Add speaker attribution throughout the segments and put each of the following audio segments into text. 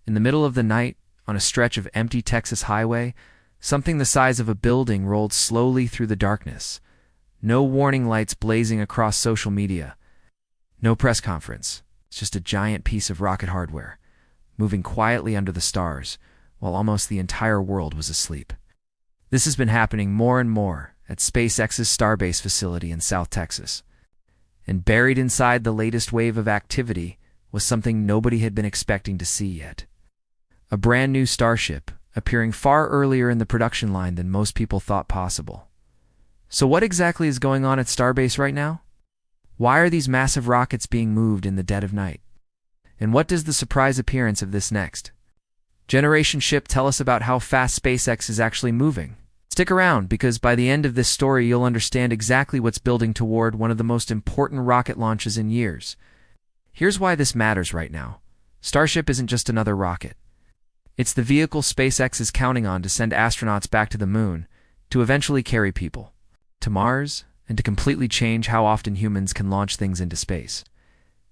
Speaker 1: In the middle of the night, on a stretch of empty Texas highway, something the size of a building rolled slowly through the darkness. No warning lights blazing across social media. No press conference. It's just a giant piece of rocket hardware, moving quietly under the stars, while almost the entire world was asleep. This has been happening more and more at SpaceX's Starbase facility in South Texas. And buried inside the latest wave of activity was something nobody had been expecting to see yet. A brand new Starship, appearing far earlier in the production line than most people thought possible. So what exactly is going on at Starbase right now? Why are these massive rockets being moved in the dead of night? And what does the surprise appearance of this next generation ship tell us about how fast SpaceX is actually moving? Stick around, because by the end of this story you'll understand exactly what's building toward one of the most important rocket launches in years. Here's why this matters right now. Starship isn't just another rocket. It's the vehicle SpaceX is counting on to send astronauts back to the moon, to eventually carry people to Mars, and to completely change how often humans can launch things into space.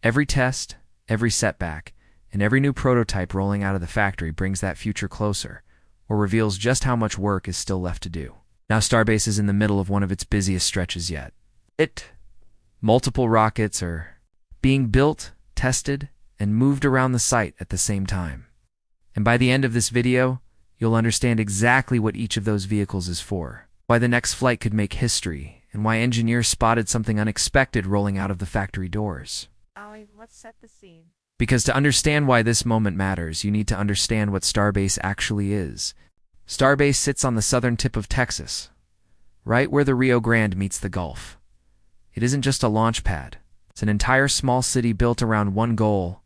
Speaker 1: Every test, every setback, and every new prototype rolling out of the factory brings that future closer, or reveals just how much work is still left to do. Now Starbase is in the middle of one of its busiest stretches yet. Multiple rockets are being built, tested, and moved around the site at the same time. And by the end of this video, you'll understand exactly what each of those vehicles is for, why the next flight could make history, and why engineers spotted something unexpected rolling out of the factory doors.
Speaker 2: Let's set the scene.
Speaker 1: Because to understand why this moment matters, you need to understand what Starbase actually is. Starbase sits on the southern tip of Texas, right where the Rio Grande meets the Gulf. It isn't just a launch pad. It's an entire small city built around one goal: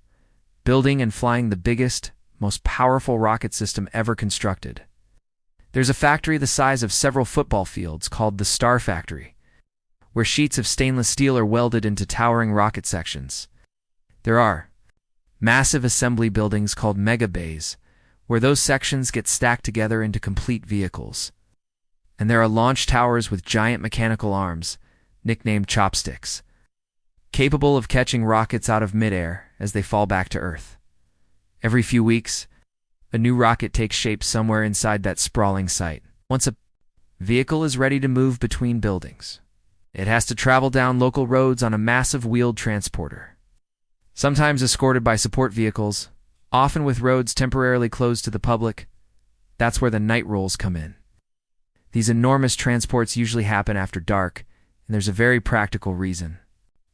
Speaker 1: building and flying the biggest, most powerful rocket system ever constructed. There's a factory the size of several football fields called the Starfactory, where sheets of stainless steel are welded into towering rocket sections. There are massive assembly buildings called megabays, where those sections get stacked together into complete vehicles. And there are launch towers with giant mechanical arms, nicknamed chopsticks, capable of catching rockets out of midair as they fall back to Earth. Every few weeks, a new rocket takes shape somewhere inside that sprawling site. Once a vehicle is ready to move between buildings, it has to travel down local roads on a massive wheeled transporter, sometimes escorted by support vehicles, often with roads temporarily closed to the public. That's where the night rolls come in. These enormous transports usually happen after dark, and there's a very practical reason.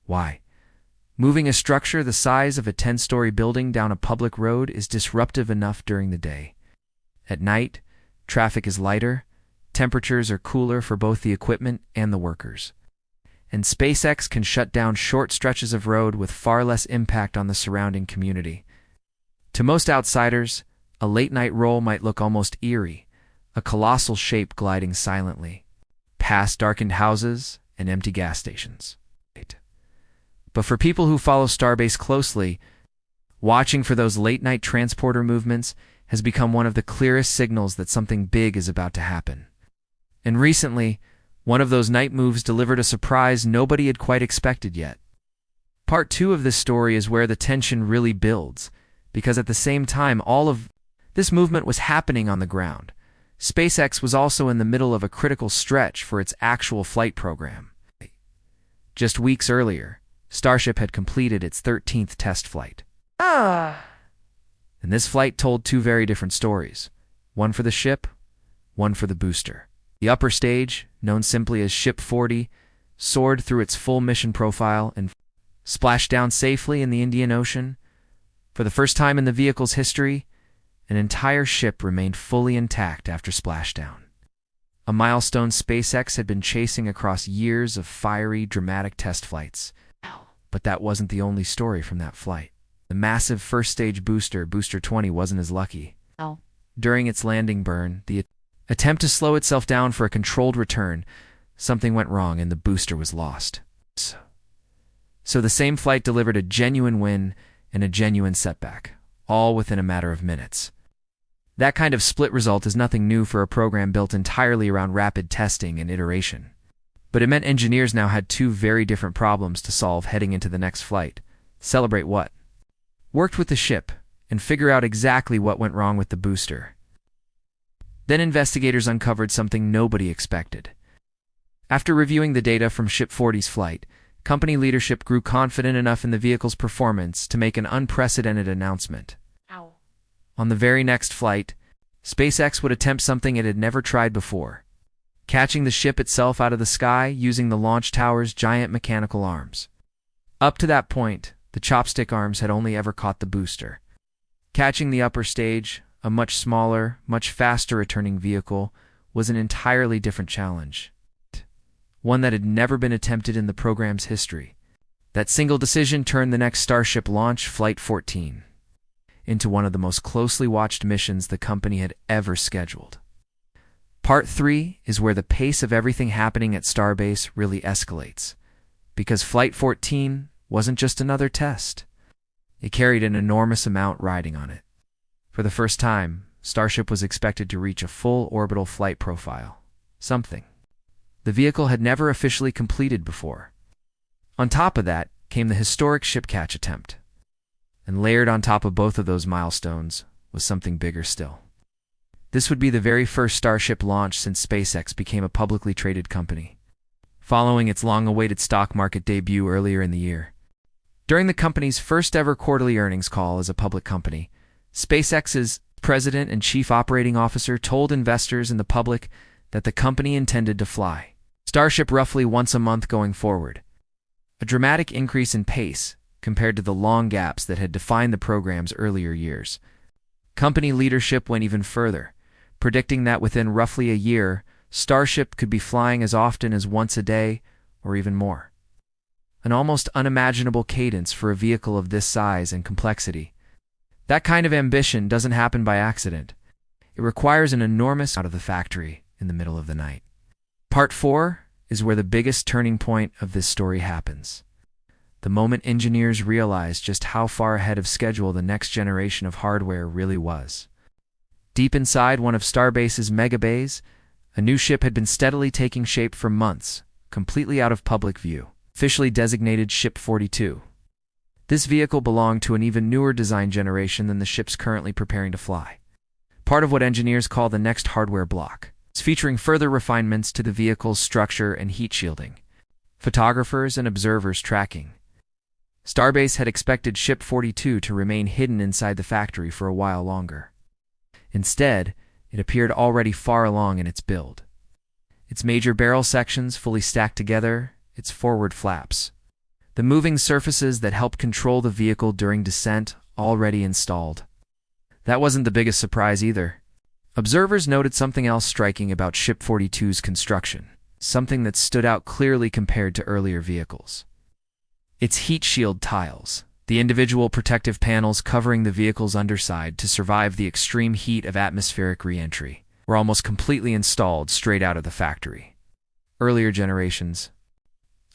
Speaker 1: Why? Moving a structure the size of a 10-story building down a public road is disruptive enough during the day. At night, traffic is lighter, temperatures are cooler for both the equipment and the workers. And SpaceX can shut down short stretches of road with far less impact on the surrounding community. To most outsiders, a late-night roll might look almost eerie, a colossal shape gliding silently, past darkened houses and empty gas stations. But for people who follow Starbase closely, watching for those late-night transporter movements has become one of the clearest signals that something big is about to happen. And recently, one of those night moves delivered a surprise nobody had quite expected yet. Part 2 of this story is where the tension really builds, because at the same time all of this movement was happening on the ground, SpaceX was also in the middle of a critical stretch for its actual flight program. Just weeks earlier, Starship had completed its 13th test flight. And this flight told two very different stories, one for the ship, one for the booster. The upper stage, known simply as Ship 40, soared through its full mission profile and splashed down safely in the Indian Ocean. For the first time in the vehicle's history, an entire ship remained fully intact after splashdown. A milestone SpaceX had been chasing across years of fiery, dramatic test flights. But that wasn't the only story from that flight. The massive first-stage booster, Booster 20, wasn't as lucky. During its landing burn, the attempt to slow itself down for a controlled return, something went wrong and the booster was lost. So the same flight delivered a genuine win and a genuine setback, all within a matter of minutes. That kind of split result is nothing new for a program built entirely around rapid testing and iteration. But it meant engineers now had two very different problems to solve heading into the next flight. Celebrate what? Worked with the ship, and figure out exactly what went wrong with the booster. Then investigators uncovered something nobody expected. After reviewing the data from Ship 40's flight, company leadership grew confident enough in the vehicle's performance to make an unprecedented announcement.
Speaker 2: Ow.
Speaker 1: On the very next flight, SpaceX would attempt something it had never tried before, catching the ship itself out of the sky using the launch tower's giant mechanical arms. Up to that point, the chopstick arms had only ever caught the booster. Catching the upper stage, a much smaller, much faster returning vehicle, was an entirely different challenge. One that had never been attempted in the program's history. That single decision turned the next Starship launch, Flight 14, into one of the most closely watched missions the company had ever scheduled. Part 3 is where the pace of everything happening at Starbase really escalates, because Flight 14 wasn't just another test. It carried an enormous amount riding on it. For the first time, Starship was expected to reach a full orbital flight profile, something the vehicle had never officially completed before. On top of that came the historic ship catch attempt. And layered on top of both of those milestones was something bigger still. This would be the very first Starship launch since SpaceX became a publicly traded company, following its long-awaited stock market debut earlier in the year. During the company's first ever quarterly earnings call as a public company, SpaceX's president and chief operating officer told investors and the public that the company intended to fly Starship roughly once a month going forward, a dramatic increase in pace compared to the long gaps that had defined the program's earlier years. Company leadership went even further, predicting that within roughly a year, Starship could be flying as often as once a day or even more. An almost unimaginable cadence for a vehicle of this size and complexity. That kind of ambition doesn't happen by accident. It requires an enormous out of the factory in the middle of the night. Part 4 is where the biggest turning point of this story happens. The moment engineers realized just how far ahead of schedule the next generation of hardware really was. Deep inside one of Starbase's megabays, a new ship had been steadily taking shape for months, completely out of public view, officially designated Ship 42. This vehicle belonged to an even newer design generation than the ships currently preparing to fly. Part of what engineers call the next hardware block. It's featuring further refinements to the vehicle's structure and heat shielding, photographers and observers tracking. Starbase had expected Ship 42 to remain hidden inside the factory for a while longer. Instead, it appeared already far along in its build. Its major barrel sections fully stacked together, its forward flaps, the moving surfaces that help control the vehicle during descent, already installed. That wasn't the biggest surprise either. Observers noted something else striking about Ship 42's construction, something that stood out clearly compared to earlier vehicles. Its heat shield tiles, the individual protective panels covering the vehicle's underside to survive the extreme heat of atmospheric re-entry, were almost completely installed straight out of the factory. Earlier generations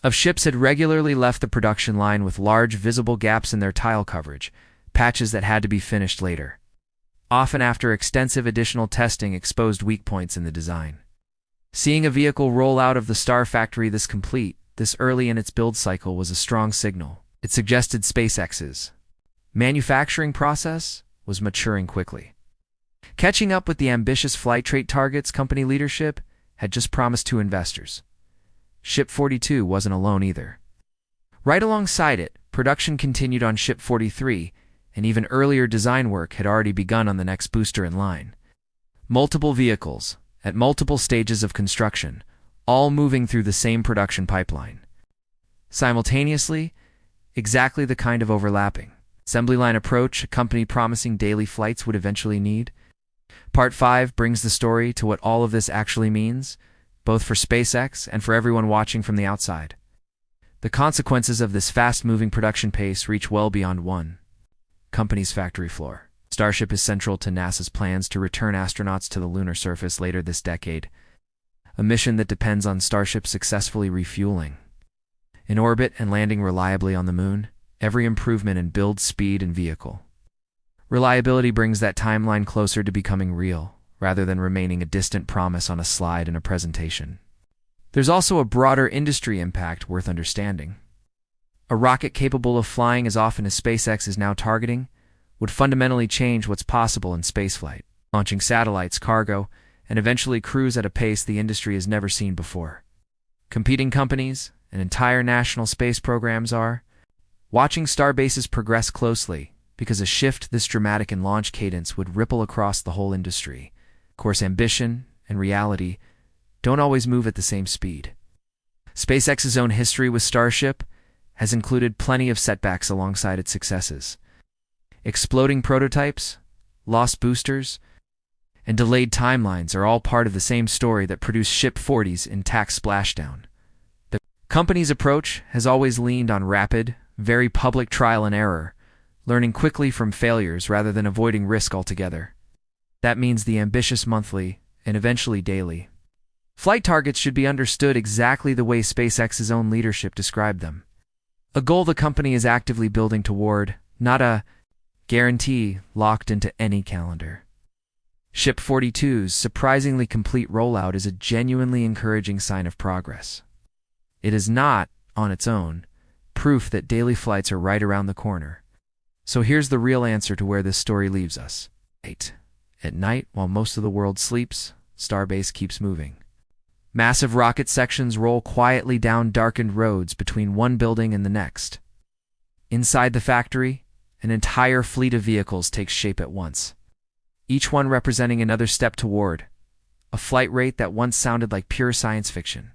Speaker 1: of ships had regularly left the production line with large visible gaps in their tile coverage, patches that had to be finished later. Often after extensive additional testing exposed weak points in the design. Seeing a vehicle roll out of the Starfactory this complete, this early in its build cycle was a strong signal. It suggested SpaceX's manufacturing process was maturing quickly. Catching up with the ambitious flight rate targets company leadership had just promised to investors. Ship 42 wasn't alone either. Right alongside it, production continued on Ship 43, and even earlier design work had already begun on the next booster in line. Multiple vehicles, at multiple stages of construction, all moving through the same production pipeline. Simultaneously, exactly the kind of overlapping assembly line approach a company promising daily flights would eventually need. Part 5 brings the story to what all of this actually means, both for SpaceX and for everyone watching from the outside. The consequences of this fast-moving production pace reach well beyond one company's factory floor. Starship is central to NASA's plans to return astronauts to the lunar surface later this decade, a mission that depends on Starship successfully refueling. In orbit and landing reliably on the moon, every improvement in build speed and vehicle reliability brings that timeline closer to becoming real, rather than remaining a distant promise on a slide in a presentation. There's also a broader industry impact worth understanding. A rocket capable of flying as often as SpaceX is now targeting would fundamentally change what's possible in spaceflight, launching satellites, cargo, and eventually crews at a pace the industry has never seen before. Competing companies and entire national space programs are watching starbases progress closely because a shift this dramatic in launch cadence would ripple across the whole industry. Of course, ambition and reality don't always move at the same speed. SpaceX's own history with Starship has included plenty of setbacks alongside its successes. Exploding prototypes, lost boosters, and delayed timelines are all part of the same story that produced Ship 40's intact splashdown. The company's approach has always leaned on rapid, very public trial and error, learning quickly from failures rather than avoiding risk altogether. That means the ambitious monthly, and eventually daily, flight targets should be understood exactly the way SpaceX's own leadership described them. A goal the company is actively building toward, not a guarantee locked into any calendar. Ship 42's surprisingly complete rollout is a genuinely encouraging sign of progress. It is not, on its own, proof that daily flights are right around the corner. So here's the real answer to where this story leaves us. At night, while most of the world sleeps, Starbase keeps moving. Massive rocket sections roll quietly down darkened roads between one building and the next. Inside the factory, an entire fleet of vehicles takes shape at once, each one representing another step toward a flight rate that once sounded like pure science fiction.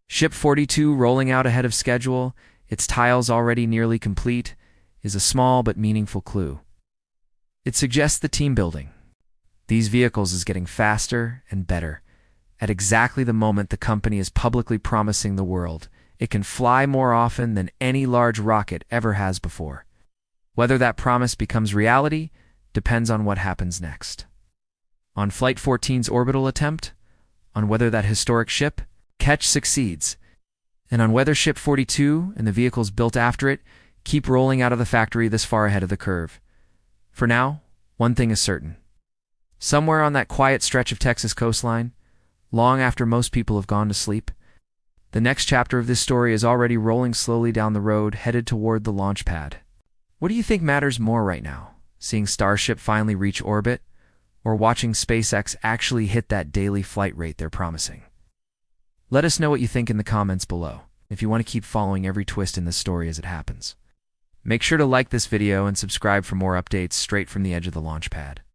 Speaker 1: Ship 42 rolling out ahead of schedule, its tiles already nearly complete, is a small but meaningful clue. It suggests the team building. These vehicles is getting faster and better. At exactly the moment the company is publicly promising the world it can fly more often than any large rocket ever has before. Whether that promise becomes reality depends on what happens next. On Flight 14's orbital attempt, on whether that historic ship catch succeeds, and on whether Ship 42 and the vehicles built after it keep rolling out of the factory this far ahead of the curve. For now, one thing is certain. Somewhere on that quiet stretch of Texas coastline, long after most people have gone to sleep, the next chapter of this story is already rolling slowly down the road, headed toward the launch pad. What do you think matters more right now? Seeing Starship finally reach orbit, or watching SpaceX actually hit that daily flight rate they're promising? Let us know what you think in the comments below, if you want to keep following every twist in this story as it happens. Make sure to like this video and subscribe for more updates straight from the edge of the launch pad.